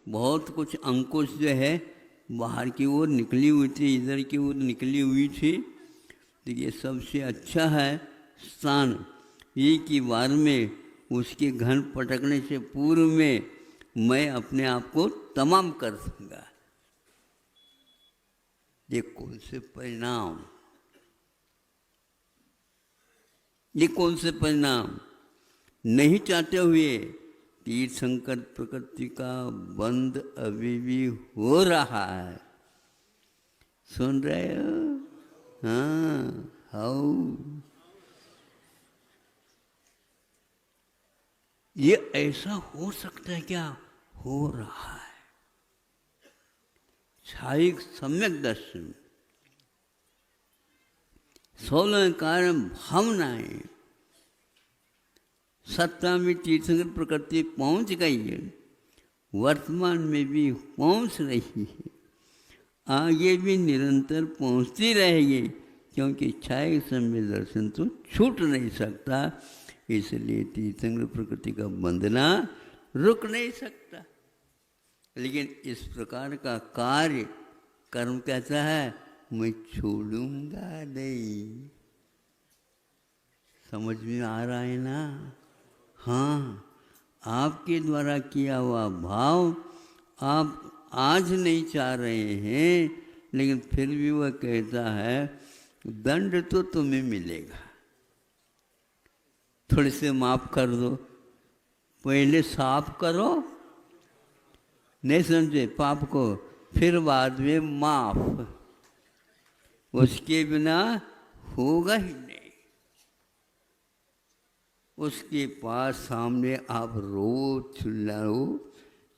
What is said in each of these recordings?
बहुत कुछ अंकुश जो है बाहर की ओर निकली हुई थी, इधर की ओर निकली हुई थी। तो ये सबसे अच्छा है स्थान ये कि वार में उसके घन पटकने से पूर्व में मैं अपने आप को तमाम कर दूंगा। ये कौन से परिणाम, ये कौन से परिणाम नहीं चाहते हुए तीर्थंकर प्रकृति का बंध अभी भी हो रहा है। सुन रहे हो? हाँ, हाउ ये ऐसा हो सकता है क्या? हो रहा है। छायिक सम्यक दर्शन, 16 कारण भावनाएं सत्ता में तीर्थंकर प्रकृति पहुंच गई है, वर्तमान में भी पहुंच रही है, आगे भी निरंतर पहुंचती रहेगी, क्योंकि छायिक सम्यक दर्शन तो छूट नहीं सकता। इसलिए तीर्थंकर प्रकृति का बंधना रुक नहीं सकता। लेकिन इस प्रकार का कार्य कर्म कहता है मैं छोड़ूंगा नहीं। समझ में आ रहा है ना? हाँ, आपके द्वारा किया हुआ भाव आप आज नहीं चाह रहे हैं, लेकिन फिर भी वह कहता है दंड तो तुम्हें मिलेगा, थोड़े से माफ कर दो, पहले साफ करो, नहीं समझे पाप को, फिर बाद में माफ, उसके बिना होगा ही नहीं। उसके पास सामने आप रो चिल्लाओ,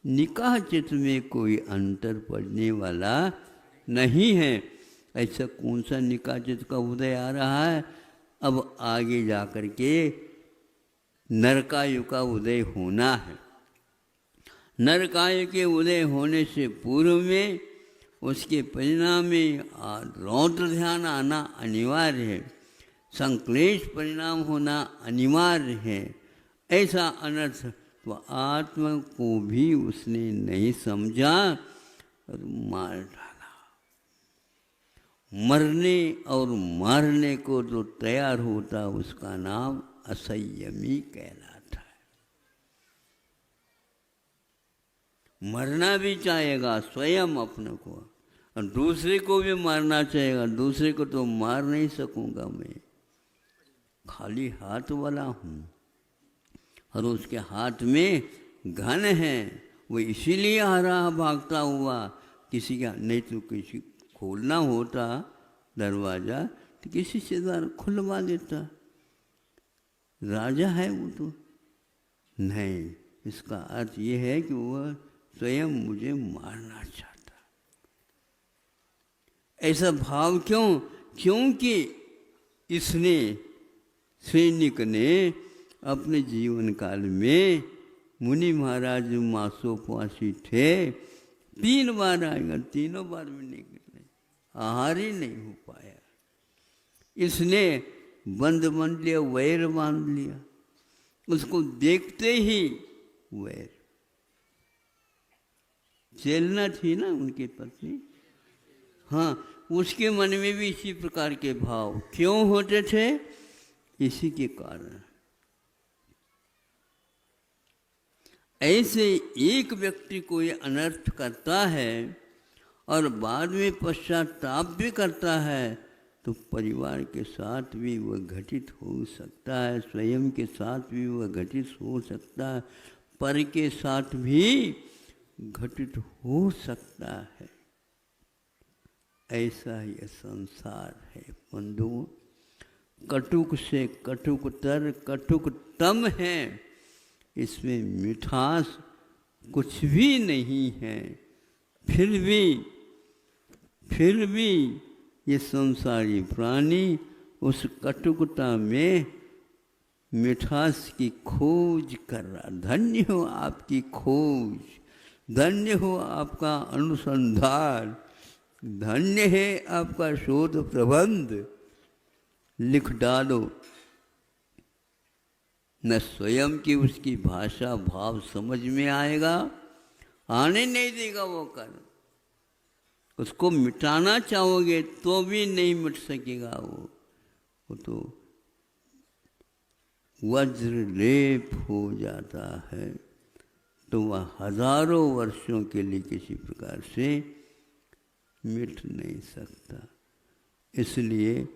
निकाह चित्त में कोई अंतर पड़ने वाला नहीं है। ऐसा कौन सा निकाह चित्त का उदय आ रहा है? अब आगे जाकर के नरकायु का उदय होना है। नरकायु के उदय होने से पूर्व में उसके परिणाम में रौद्र ध्यान आना अनिवार्य है, संक्लेश परिणाम होना अनिवार्य है। ऐसा अनर्थ तो आत्मा को भी उसने नहीं समझा और मार डाला। मरने और मारने को जो तैयार होता उसका नाम असंयमी कहलाता है। मरना भी चाहेगा स्वयं अपने को, और दूसरे को भी मारना चाहेगा। दूसरे को तो मार नहीं सकूंगा, मैं खाली हाथ वाला हूँ, और उसके हाथ में घन है, वो इसीलिए आ रहा भागता हुआ। किसी का नहीं तो किसी खोलना होता दरवाज़ा तो किसी से द्वारा खुलवा देता, राजा है वो तो नहीं। इसका अर्थ ये है कि वह स्वयं मुझे मारना चाहता। ऐसा भाव क्यों? क्योंकि इसने, सैनिक ने अपने जीवन काल में, मुनि महाराज मासोपवासी थे, 3 बार आएगा, तीनों बार में निकले, आहार ही नहीं हो पाया। इसने बंद बांध लिया, वैर बांध लिया, उसको देखते ही वैर। चलना थी ना उनकी पत्नी, हाँ, उसके मन में भी इसी प्रकार के भाव क्यों होते थे? इसी के कारण। ऐसे एक व्यक्ति कोई अनर्थ करता है और बाद में पश्चाताप भी करता है, तो परिवार के साथ भी वह घटित हो सकता है, स्वयं के साथ भी वह घटित हो सकता है, पर के साथ भी घटित हो सकता है। ऐसा यह संसार है बंधुओं। कटुक से कटुकतर कटुकतम है, इसमें मिठास कुछ भी नहीं है। फिर भी ये संसारी प्राणी उस कटुकता में मिठास की खोज कर रहा। धन्य हो आपकी खोज, धन्य हो आपका अनुसंधान, धन्य है आपका शोध प्रबंध। लिख डालो। न स्वयं की उसकी भाषा भाव समझ में आएगा आने नहीं देगा वो कर्म। उसको मिटाना चाहोगे तो भी नहीं मिट सकेगा वो तो वज्र लेप हो जाता है, तो वह हजारों वर्षों के लिए किसी प्रकार से मिट नहीं सकता। इसलिए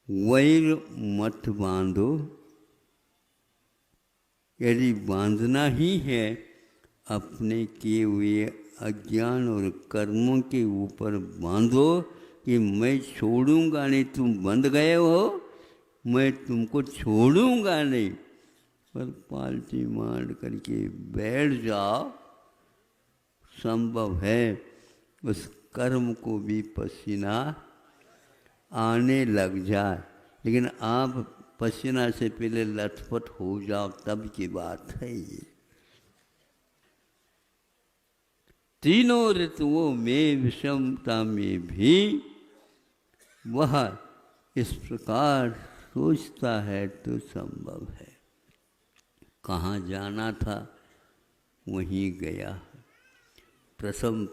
वैर मत बांधो। यदि बांधना ही है अपने किए हुए अज्ञान और कर्मों के ऊपर बांधो कि मैं छोड़ूंगा नहीं, तुम बंध गए हो, मैं तुमको छोड़ूंगा नहीं, पर पालती मार करके बैठ जाओ, संभव है उस कर्म को भी पसीना आने लग जाए। लेकिन आप पसीना से पहले लथपथ हो जाओ तब की बात है ये। तीनों ऋतुओं में विषमता में भी वह इस प्रकार सोचता है तो संभव है। कहाँ जाना था वहीं गया। प्रथम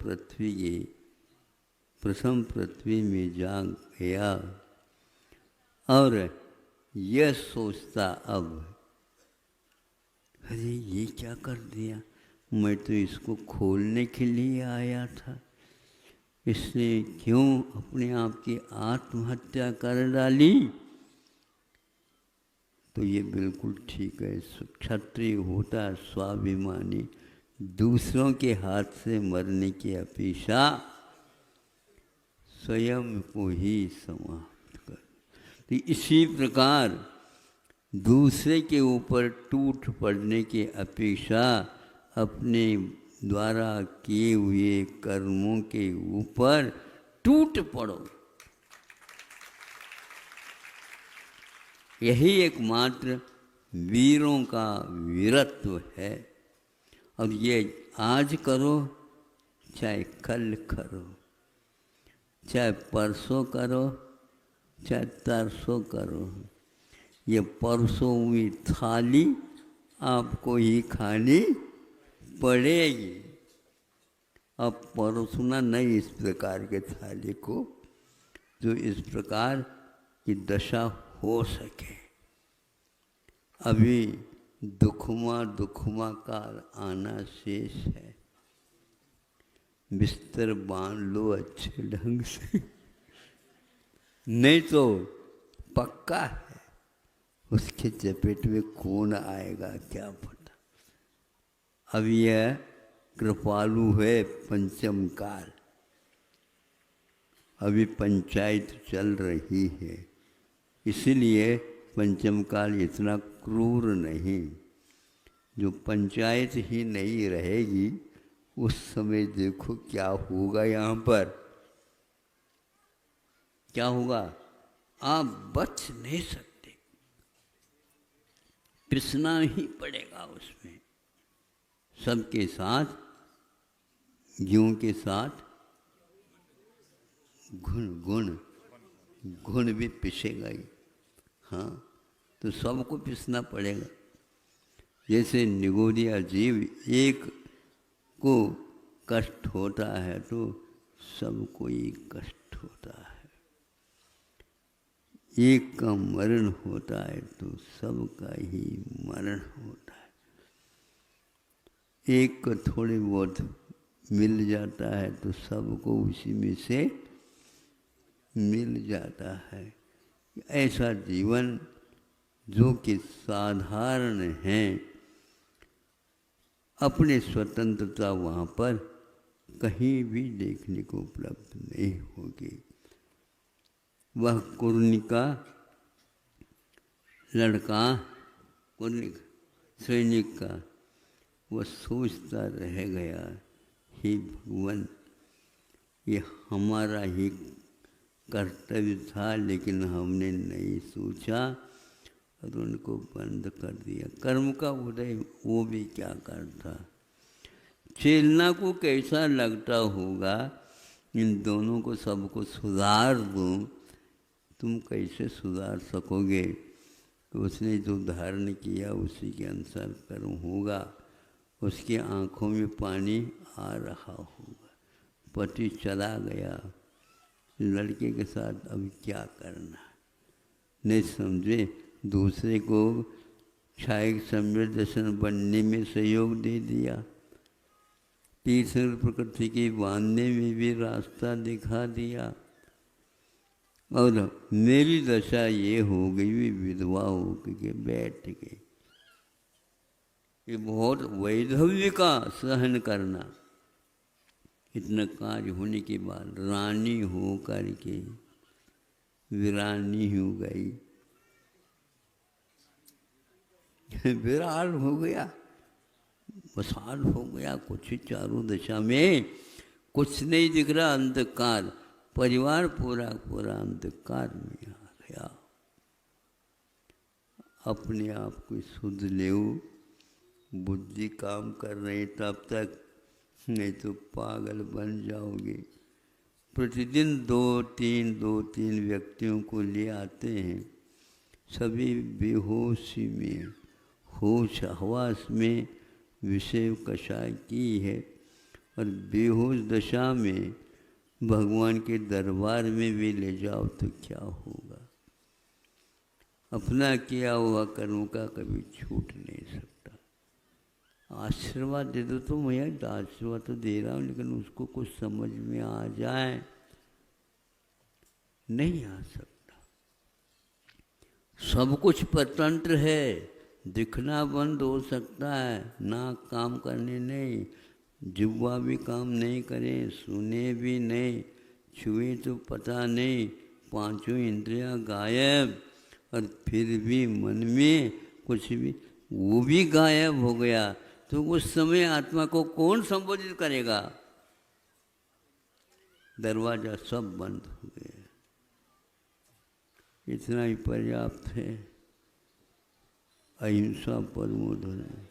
पृथ्वी में जा गया और यह सोचता अब, अरे ये क्या कर दिया, मैं तो इसको खोलने के लिए आया था, इसने क्यों अपने आप की आत्महत्या कर डाली। तो ये बिल्कुल ठीक है। क्षत्रिय होता है स्वाभिमानी, दूसरों के हाथ से मरने की अपेक्षा स्वयं को ही समाप्त कर। तो इसी प्रकार दूसरे के ऊपर टूट पड़ने की अपेक्षा अपने द्वारा किए हुए कर्मों के ऊपर टूट पड़ो। यही एकमात्र वीरों का वीरत्व है। और ये आज करो चाहे कल करो, चाहे परसों करो चाहे तरसों करो, ये परसों हुई थाली आपको ही खानी पड़ेगी। अब परोसना नहीं इस प्रकार के थाली को जो इस प्रकार की दशा हो सके। अभी दुखमा काल आना शेष है। बिस्तर बांध लो अच्छे ढंग से, नहीं तो पक्का है उसके चपेट में कौन आएगा क्या पता। अब यह कृपालु है पंचम काल, अभी पंचायत चल रही है, इसीलिए पंचम काल इतना क्रूर नहीं। जो पंचायत ही नहीं रहेगी उस समय देखो क्या होगा। यहाँ पर क्या होगा, आप बच नहीं सकते, पिसना ही पड़ेगा उसमें। सबके साथ ज्यों के साथ घुन भी पिसेगा ही। हाँ, तो सबको पिसना पड़ेगा। जैसे निगोरिया जीव एक को कष्ट होता है तो सबको ही कष्ट होता है, एक का मरण होता है तो सबका ही मरण होता है। एक को थोड़ी बहुत मिल जाता है तो सबको उसी में से मिल जाता है। ऐसा जीवन जो कि साधारण है, अपने स्वतंत्रता वहाँ पर कहीं भी देखने को उपलब्ध नहीं होगी। वह कुर्निका लड़का, कुर्निक सैनिक का वह सोचता रह गया, हे भगवान ये हमारा ही कर्तव्य था लेकिन हमने नहीं सोचा और उनको बंद कर दिया। कर्म का उदय वो भी क्या करता। चेलना को कैसा लगता होगा, इन दोनों को सबको सुधार दूँ, तुम कैसे सुधार सकोगे। तो उसने जो धारण किया उसी के अनुसार कर्म होगा। उसकी आंखों में पानी आ रहा होगा। पति चला गया, लड़के के साथ अब क्या करना, नहीं समझे, दूसरे को क्षायिक सम्यक दर्शन बनने में सहयोग दे दिया, तीसरी प्रकृति के बांधने में भी रास्ता दिखा दिया। और मेरी दशा ये हो गई, भी विधवा हो के बैठ गई। ये बहुत वैधव्य का सहन करना। इतना कार्य होने के बाद रानी हो करके वीरानी हो गई, विराट हो गया, वसाल हो गया। कुछ ही चारों दिशा में कुछ नहीं दिख रहा, अंधकार, परिवार पूरा पूरा अंधकार में आ गया। अपने आप को शुद्ध ले, बुद्धि काम कर रही तब तक, नहीं तो पागल बन जाओगे। प्रतिदिन दो तीन व्यक्तियों को ले आते हैं, सभी बेहोशी में, होश हवास में विषय कषाय की है, और बेहोश दशा में भगवान के दरबार में भी ले जाओ तो क्या होगा। अपना किया हुआ कर्म का कभी छूट नहीं सकता। आशीर्वाद दे दो तो मैं आशीर्वाद तो दे रहा हूँ, लेकिन उसको कुछ समझ में आ जाए, नहीं आ सकता। सब कुछ स्वतंत्र है, दिखना बंद हो सकता है, नाक काम करने नहीं, जिह्वा भी काम नहीं करे, सुने भी नहीं, छुए तो पता नहीं, पांचों इंद्रियां गायब, और फिर भी मन में कुछ भी, वो भी गायब हो गया, तो उस समय आत्मा को कौन संबोधित करेगा। दरवाजा सब बंद हो गया। इतना ही पर्याप्त है। अहिंसा परमो धर्म।